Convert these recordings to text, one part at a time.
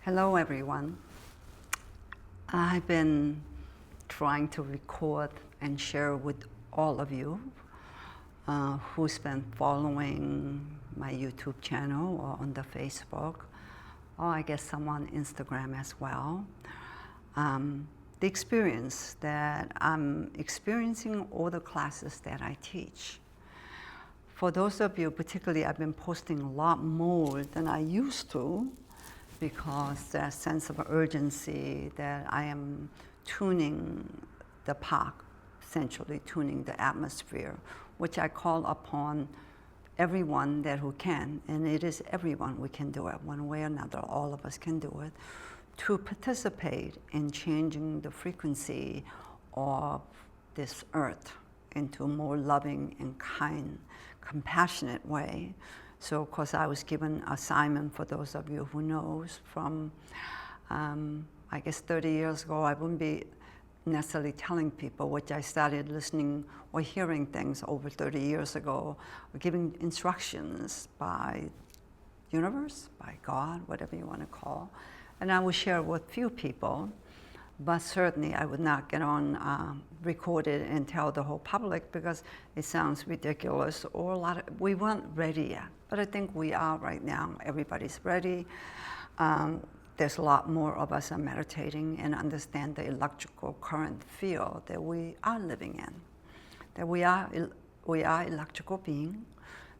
Hello, everyone. I've been trying to record and share with all of you who's been following my YouTube channel or on the Facebook, or I guess some on Instagram as well. The experience that I'm experiencing all the classes that I teach. For those of you, particularly, I've been posting a lot more than I used to, because that sense of urgency that I am tuning the park, essentially tuning the atmosphere, which I call upon everyone who can, and it is everyone we can do it, one way or another, all of us can do it, to participate in changing the frequency of this earth into a more loving and kind, compassionate way. So, of course, I was given assignment, for those of you who knows, from, I guess 30 years ago. I wouldn't be necessarily telling people, which I started listening or hearing things over 30 years ago, or giving instructions by universe, by God, whatever you want to call. And I would share with few people, but certainly I would not get on recorded and tell the whole public, because it sounds ridiculous, or we weren't ready yet. But I think we are right now. Everybody's ready. There's a lot more of us are meditating and understand the electrical current field that we are living in. That we are electrical beings.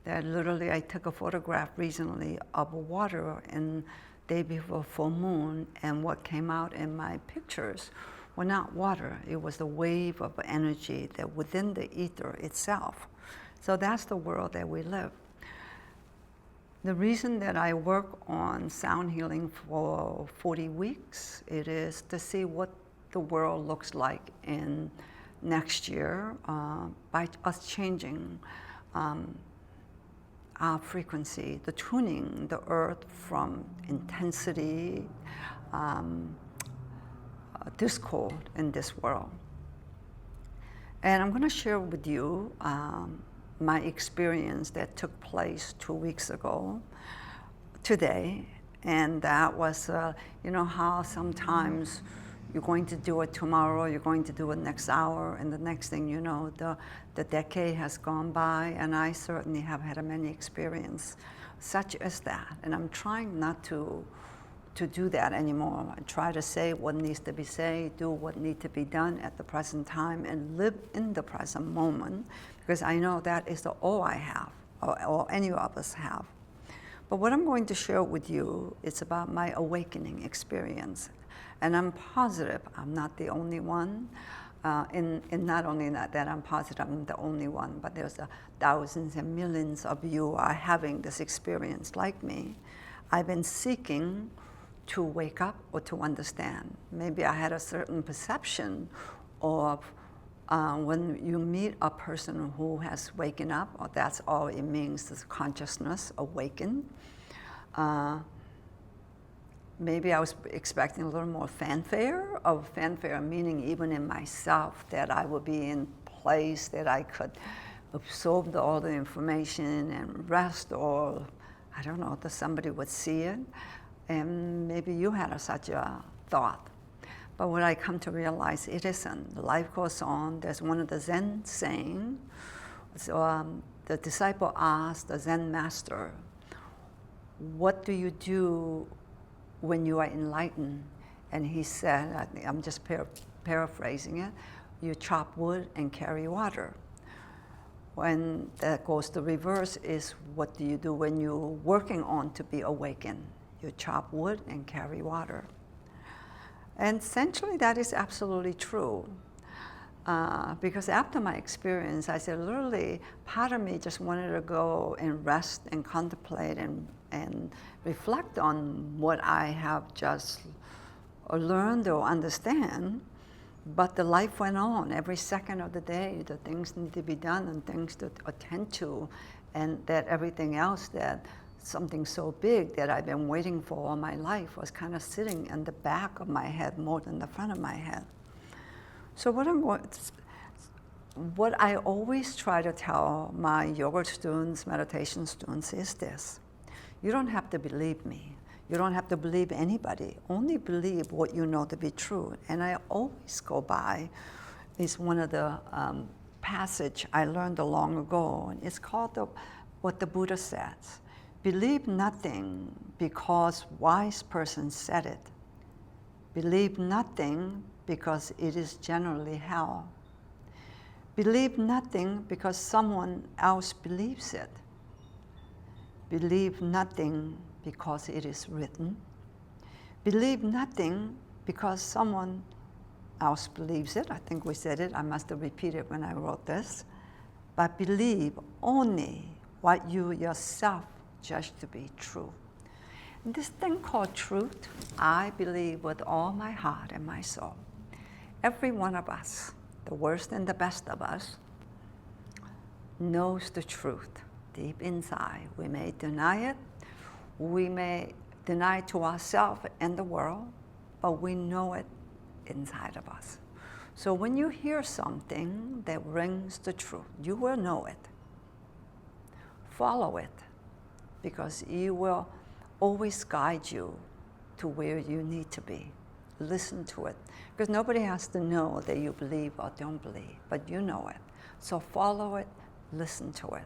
That literally, I took a photograph recently of water in day before full moon, and what came out in my pictures were not water. It was the wave of energy that within the ether itself. So that's the world that we live. The reason that I work on sound healing for 40 weeks, it is to see what the world looks like in next year by us changing our frequency, the tuning the earth from intensity, discord in this world. And I'm going to share with you my experience that took place 2 weeks ago today. And that was, you know how sometimes you're going to do it tomorrow, you're going to do it next hour, and the next thing you know, the decade has gone by, and I certainly have had many experiences such as that. And I'm trying not to do that anymore. I try to say what needs to be said, do what needs to be done at the present time, and live in the present moment, because I know that is all I have, or any of us have. But what I'm going to share with you is about my awakening experience. And I'm positive I'm not the only one. And not only that I'm positive I'm the only one, but there's thousands and millions of you are having this experience like me. I've been seeking to wake up or to understand. Maybe I had a certain perception of when you meet a person who has waken up, or that's all it means, is consciousness awaken. Maybe I was expecting a little more fanfare, meaning even in myself, that I would be in place, that I could absorb all the information and rest, or I don't know, that somebody would see it. And maybe you had such a thought. But what I come to realize, it isn't. Life goes on. There's one of the Zen saying. So the disciple asked the Zen master, what do you do when you are enlightened? And he said, I'm just paraphrasing it, you chop wood and carry water. When that goes to reverse is, what do you do when you're working on to be awakened? You chop wood and carry water. And essentially that is absolutely true. Because after my experience, I said, literally, part of me just wanted to go and rest and contemplate and reflect on what I have just learned or understand. But the life went on. Every second of the day, the things need to be done and things to attend to, and that everything else, that something so big that I've been waiting for all my life, was kind of sitting in the back of my head more than the front of my head. So what I always try to tell my yoga students, meditation students, is this: you don't have to believe me. You don't have to believe anybody. Only believe what you know to be true. And I always go by, it's one of the passage I learned long ago. And it's called what the Buddha says. Believe nothing because wise person said it. Believe nothing because it is generally held. Believe nothing because someone else believes it. Believe nothing because it is written. Believe nothing because someone else believes it. I think we said it. I must have repeated when I wrote this. But believe only what you yourself judge to be true. And this thing called truth, I believe with all my heart and my soul. Every one of us, the worst and the best of us, knows the truth deep inside. We may deny it. We may deny it to ourselves and the world, but we know it inside of us. So when you hear something that rings the truth, you will know it. Follow it, because it will always guide you to where you need to be. Listen to it, because nobody has to know that you believe or don't believe, but you know it. So follow it, listen to it.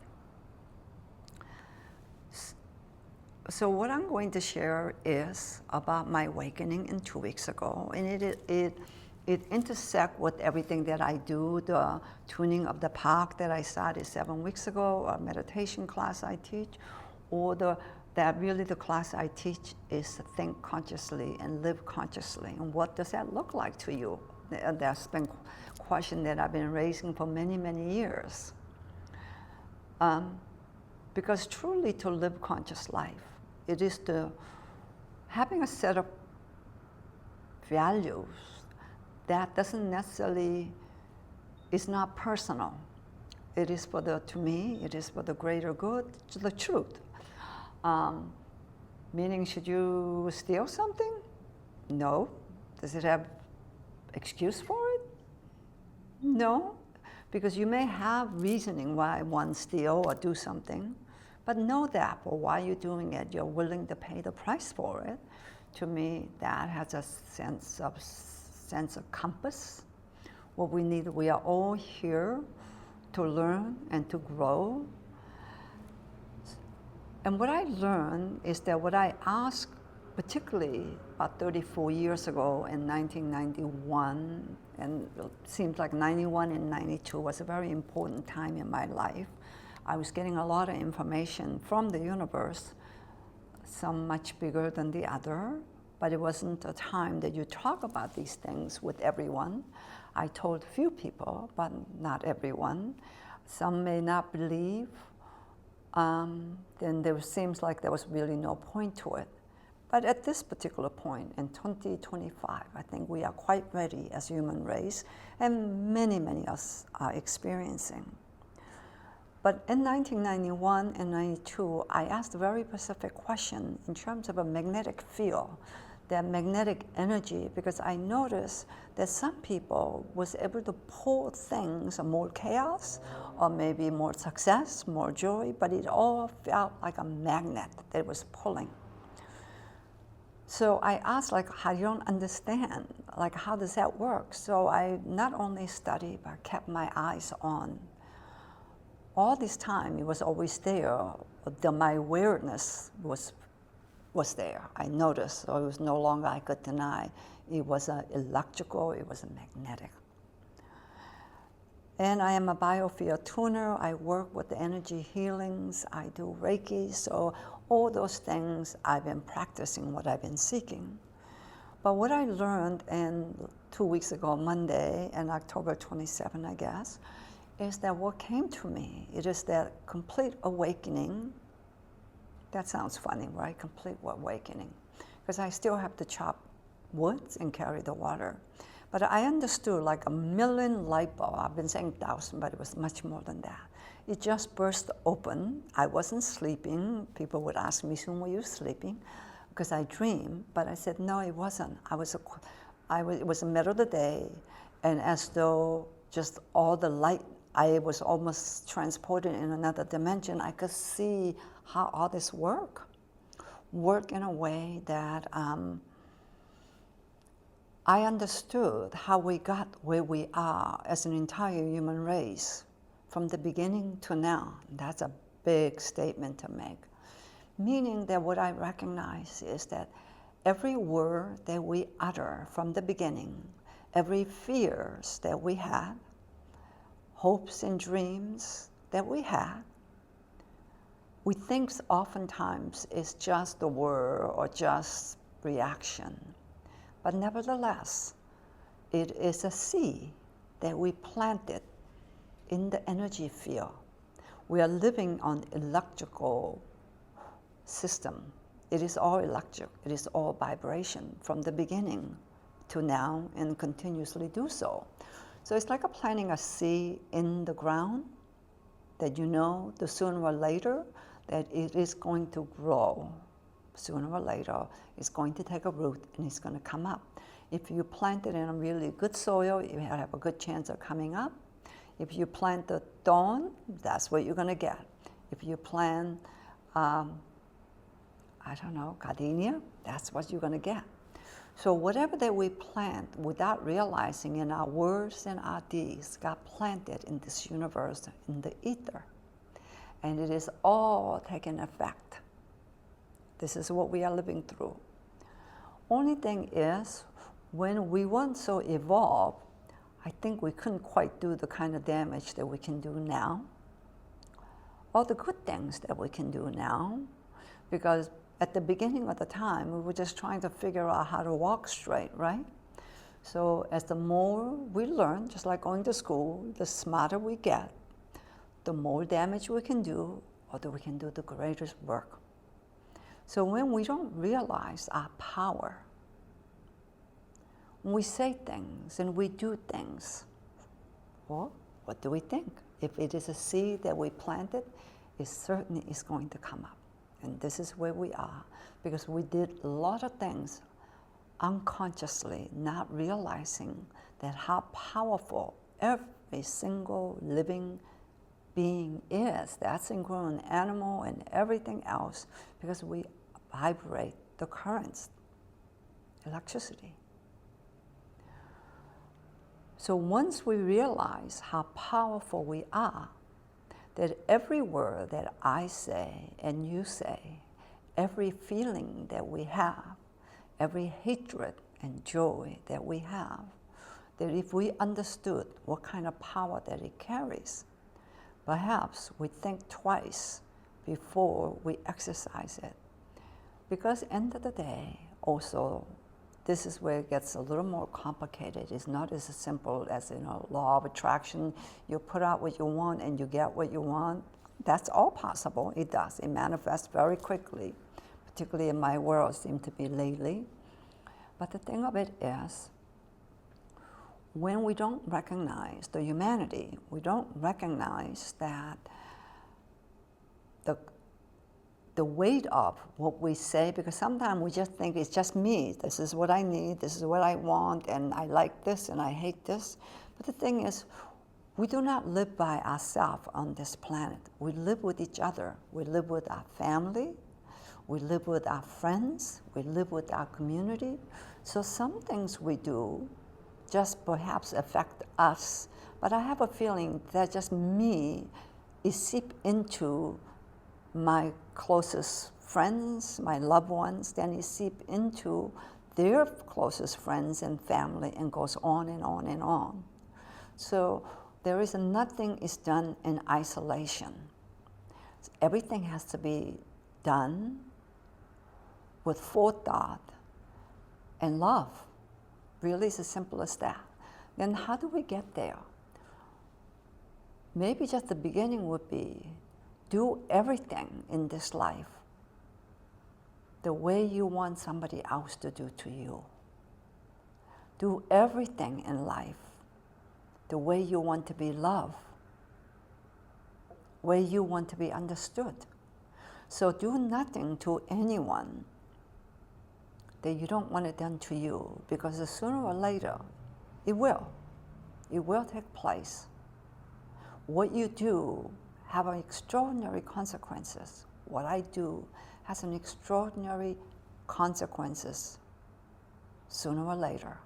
So what I'm going to share is about my awakening in 2 weeks ago, and it intersects with everything that I do, the tuning of the park that I started 7 weeks ago, a meditation class I teach, or that really the class I teach is to think consciously and live consciously. And what does that look like to you? That's been a question that I've been raising for many, many years. Because truly to live conscious life, it is having a set of values that doesn't necessarily, is not personal. It is to me, it is for the greater good, the truth. Meaning, should you steal something? No. Does it have excuse for it? No. Because you may have reasoning why one steal or do something, but know that for why you're doing it, you're willing to pay the price for it. To me, that has a sense of compass. What we need, we are all here to learn and to grow. And what I learned is that what I asked, particularly about 34 years ago in 1991, and it seems like 91 and 92 was a very important time in my life. I was getting a lot of information from the universe, some much bigger than the other, but it wasn't a time that you talk about these things with everyone. I told a few people, but not everyone. Some may not believe. Then there seems like there was really no point to it. But at this particular point, in 2025, I think we are quite ready as human race, and many, many of us are experiencing. But in 1991 and 92, I asked a very specific question in terms of a magnetic field, that magnetic energy, because I noticed that some people was able to pull things, more chaos, or maybe more success, more joy, but it all felt like a magnet that was pulling. So I asked, I don't understand, how does that work? So I not only studied, but kept my eyes on. All this time, it was always there. My awareness was there. I noticed, so it was no longer I could deny. It was electrical, it was magnetic. And I am a biofield tuner. I work with the energy healings. I do Reiki. So all those things, I've been practicing what I've been seeking. But what I learned 2 weeks ago, Monday, and October 27, I guess, is that what came to me, it is that complete awakening. That sounds funny, right? Complete awakening. Because I still have to chop woods and carry the water. But I understood like a million light bulbs. I've been saying 1,000, but it was much more than that. It just burst open. I wasn't sleeping. People would ask me, soon were you sleeping? Because I dreamed, but I said, no, it wasn't. It was the middle of the day, and as though just all the light, I was almost transported in another dimension. I could see how all this worked. work in a way that I understood how we got where we are as an entire human race from the beginning to now. That's a big statement to make. Meaning that what I recognize is that every word that we utter from the beginning, every fears that we had, hopes and dreams that we had, we think oftentimes it's just a word or just reaction. But nevertheless, it is a seed that we planted in the energy field. We are living on electrical system. It is all electric. It is all vibration from the beginning to now and continuously do so. So it's like a planting a seed in the ground that you know that sooner or later that it is going to grow. Sooner or later, it's going to take a root and it's going to come up. If you plant it in a really good soil, you have a good chance of coming up. If you plant the thorn, that's what you're going to get. If you plant, gardenia, that's what you're going to get. So whatever that we plant without realizing in our words and our deeds got planted in this universe, in the ether. And it is all taking effect. This is what we are living through. Only thing is, when we weren't so evolved, I think we couldn't quite do the kind of damage that we can do now, or the good things that we can do now, because at the beginning of the time, we were just trying to figure out how to walk straight, right? So as the more we learn, just like going to school, the smarter we get, the more damage we can do, or we can do the greatest work. So when we don't realize our power, when we say things and we do things, well, what do we think? If it is a seed that we planted, it certainly is going to come up. And this is where we are, because we did a lot of things unconsciously, not realizing that how powerful every single living being is. That's including animal and everything else, because we vibrate the currents, electricity. So once we realize how powerful we are, that every word that I say and you say, every feeling that we have, every hatred and joy that we have, that if we understood what kind of power that it carries, perhaps we think twice before we exercise it. Because end of the day, also, this is where it gets a little more complicated. It's not as simple as, law of attraction. You put out what you want and you get what you want. That's all possible. It does. It manifests very quickly, particularly in my world, seems to be lately. But the thing of it is, when we don't recognize the humanity, we don't recognize that the weight of what we say, because sometimes we just think it's just me. This is what I need, this is what I want, and I like this and I hate this. But the thing is, we do not live by ourselves on this planet. We live with each other. We live with our family. We live with our friends. We live with our community. So some things we do just perhaps affect us. But I have a feeling that just me is seep into my closest friends, my loved ones, then it seep into their closest friends and family and goes on and on and on. So there is nothing is done in isolation. Everything has to be done with forethought and love. Really, it's as simple as that. Then how do we get there? Maybe just the beginning would be do everything in this life the way you want somebody else to do to you. Do everything in life the way you want to be loved, way you want to be understood. So do nothing to anyone that you don't want it done to you, because sooner or later, it will take place. What you do have extraordinary consequences. What I do has an extraordinary consequences sooner or later.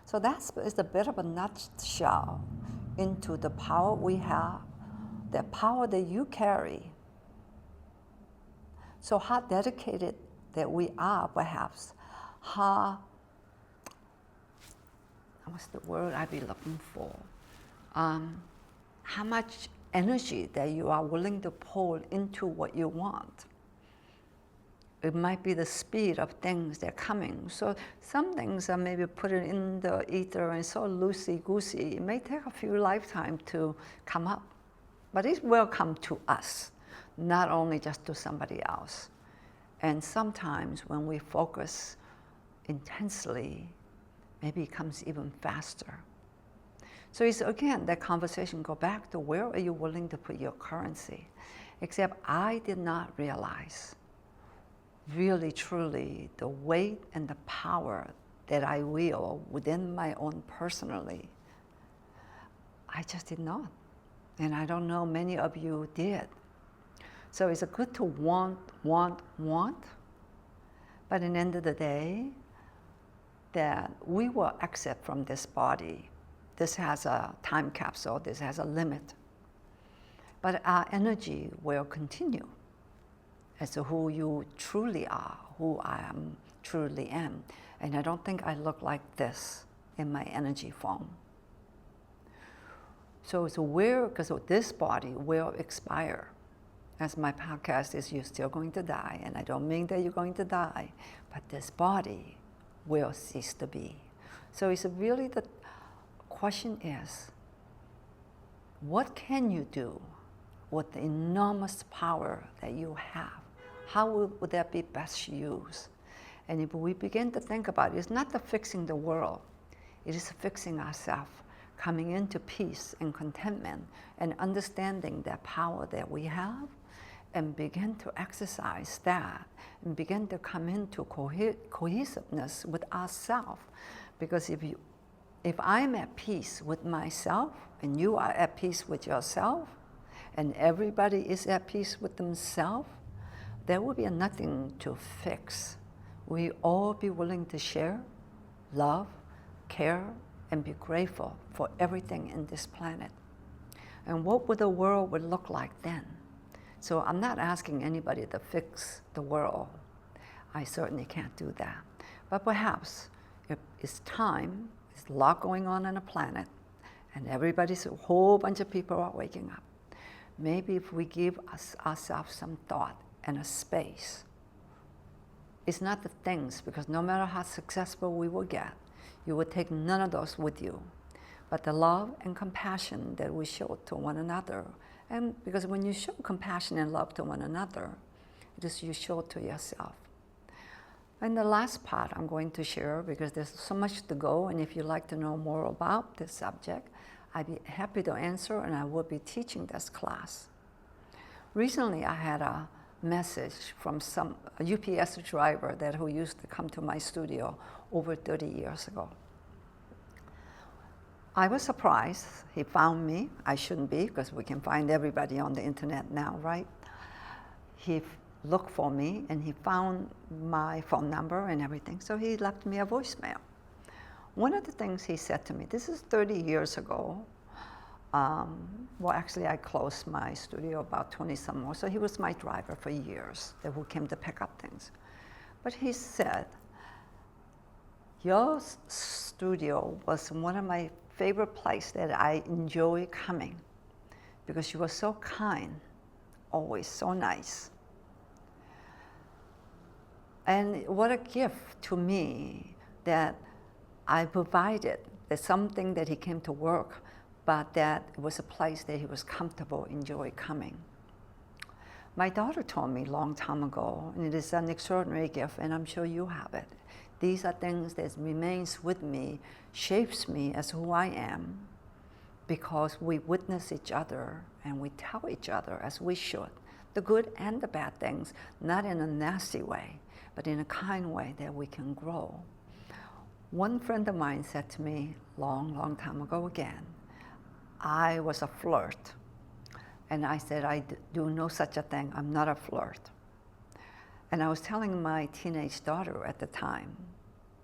So that's is a bit of a nutshell into the power we have, the power that you carry. So how dedicated that we are, perhaps, what's the word I'd be looking for? How much energy that you are willing to pour into what you want. It might be the speed of things that are coming. So some things are maybe put it in the ether and so loosey-goosey. It may take a few lifetimes to come up, but it will come to us, not only just to somebody else. And sometimes when we focus intensely, maybe it comes even faster. So it's, again, that conversation go back to where are you willing to put your currency? Except I did not realize really, truly, the weight and the power that I wield within my own personally. I just did not. And I don't know many of you did. So it's good to want, but at the end of the day, that we will exit from this body. This has a time capsule, this has a limit. But our energy will continue as to who you truly are, who I am, truly am. And I don't think I look like this in my energy form. So it's aware, because this body will expire. As my podcast is, you're still going to die, and I don't mean that you're going to die, but this body will cease to be. So it's really the question is, what can you do with the enormous power that you have? How would that be best used? And if we begin to think about it, it's not the fixing the world, it is fixing ourselves, coming into peace and contentment and understanding that power that we have and begin to exercise that and begin to come into cohesiveness with ourselves. Because if I'm at peace with myself and you are at peace with yourself and everybody is at peace with themselves, there will be nothing to fix. We all be willing to share, love, care, and be grateful for everything in this planet. And what would the world would look like then? So I'm not asking anybody to fix the world. I certainly can't do that. But perhaps if it's time, there's a lot going on the planet, and a whole bunch of people are waking up. Maybe if we give ourselves some thought and a space, it's not the things, because no matter how successful we will get, you will take none of those with you, but the love and compassion that we show to one another. And because when you show compassion and love to one another, it is you show it to yourself. And the last part I'm going to share, because there's so much to go, and if you'd like to know more about this subject, I'd be happy to answer, and I will be teaching this class. Recently, I had a message from a UPS driver who used to come to my studio over 30 years ago. I was surprised. He found me. I shouldn't be, because we can find everybody on the internet now, right? He looked for me, and he found my phone number and everything, so he left me a voicemail. One of the things he said to me, this is 30 years ago. Well, actually, I closed my studio about 20-some more, so he was my driver for years, who came to pick up things. But he said, your studio was one of my favorite places that I enjoy coming, because you were so kind, always so nice. And what a gift to me that I provided, that something that he came to work, but that it was a place that he was comfortable, enjoy coming. My daughter told me a long time ago, and it is an extraordinary gift, and I'm sure you have it. These are things that remains with me, shapes me as who I am, because we witness each other and we tell each other as we should, the good and the bad things, not in a nasty way, but in a kind way that we can grow. One friend of mine said to me long time ago again, I was a flirt. And I said, I do no such a thing. I'm not a flirt. And I was telling my teenage daughter at the time,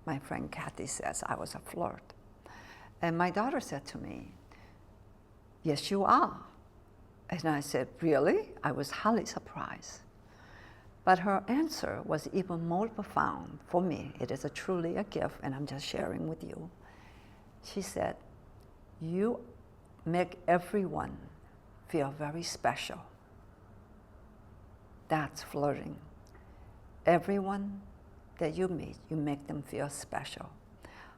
my friend Kathy says I was a flirt. And my daughter said to me, yes, you are. And I said, really? I was highly surprised. But her answer was even more profound for me. It is truly a gift, and I'm just sharing with you. She said, you make everyone feel very special. That's flirting. Everyone that you meet, you make them feel special.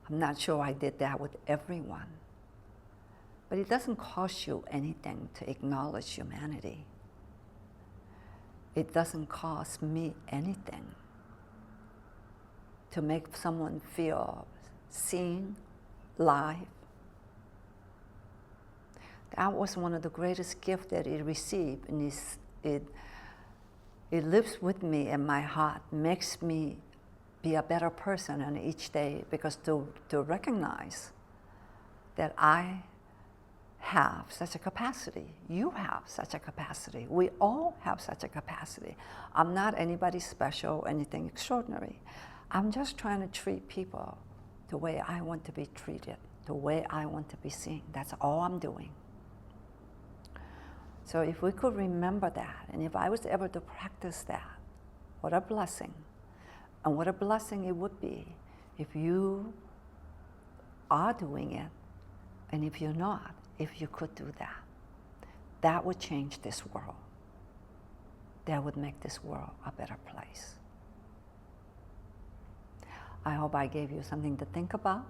I'm not sure I did that with everyone. But it doesn't cost you anything to acknowledge humanity. It doesn't cost me anything to make someone feel seen, live. That was one of the greatest gifts that I received, and it lives with me in my heart, makes me be a better person on each day, because to recognize that I have such a capacity. You have such a capacity. We all have such a capacity. I'm not anybody special, anything extraordinary. I'm just trying to treat people the way I want to be treated, the way I want to be seen. That's all I'm doing. So if we could remember that, and if I was able to practice that, what a blessing. And what a blessing it would be if you are doing it, and if you're not, if you could do that. That would change this world. That would make this world a better place. I hope I gave you something to think about.